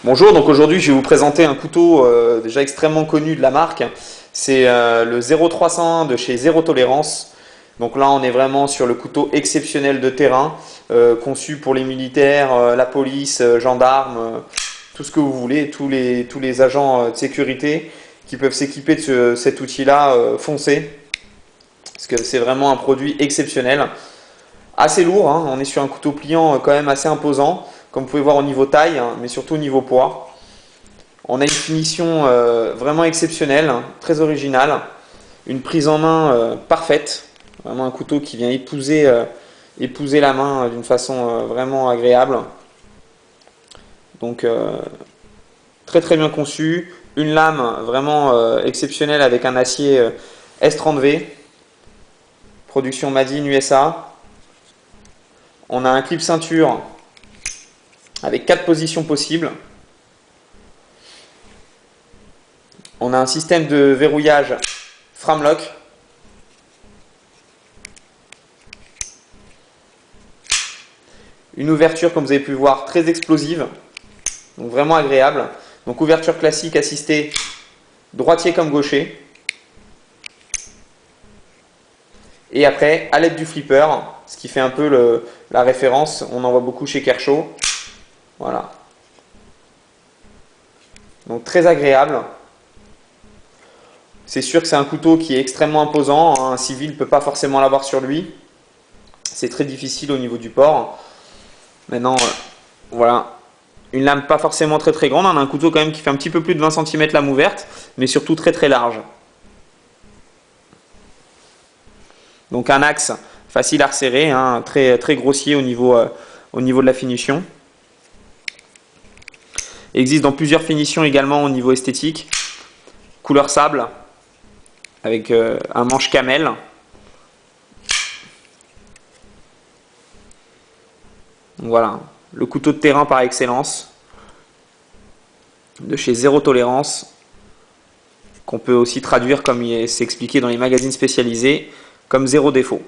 Bonjour, donc aujourd'hui je vais vous présenter un couteau déjà extrêmement connu de la marque. C'est le 0301 de chez Zéro Tolérance. Donc là on est vraiment sur le couteau exceptionnel de terrain, conçu pour les militaires, la police, gendarmes, tout ce que vous voulez, tous les agents de sécurité qui peuvent s'équiper de cet outil-là, foncez. Parce que c'est vraiment un produit exceptionnel. Assez lourd, hein. On est sur un couteau pliant quand même assez imposant, comme vous pouvez voir au niveau taille, hein, mais surtout au niveau poids. On a une finition vraiment exceptionnelle, très originale, une prise en main parfaite, vraiment un couteau qui vient épouser la main d'une façon vraiment agréable. Donc très très bien conçu, une lame vraiment exceptionnelle avec un acier S30V, production Made in USA. On a un clip ceinture avec 4 positions possibles. On a un système de verrouillage Framlock. Une ouverture, comme vous avez pu voir, très explosive, donc vraiment agréable. Donc ouverture classique assistée, droitier comme gaucher. Et après, à l'aide du flipper, ce qui fait un peu la référence, on en voit beaucoup chez Kershaw. Voilà. Donc très agréable. C'est sûr que c'est un couteau qui est extrêmement imposant. Un civil ne peut pas forcément l'avoir sur lui. C'est très difficile au niveau du port. Maintenant, voilà. Une lame pas forcément très très grande. On a un couteau quand même qui fait un petit peu plus de 20 cm lame ouverte, mais surtout très très large. Donc un axe facile à resserrer, hein, très, très grossier au niveau de la finition. Il existe dans plusieurs finitions également au niveau esthétique. Couleur sable, avec un manche camel. Voilà, le couteau de terrain par excellence, de chez Zéro Tolérance, qu'on peut aussi traduire, comme c'est expliqué dans les magazines spécialisés, comme zéro défaut.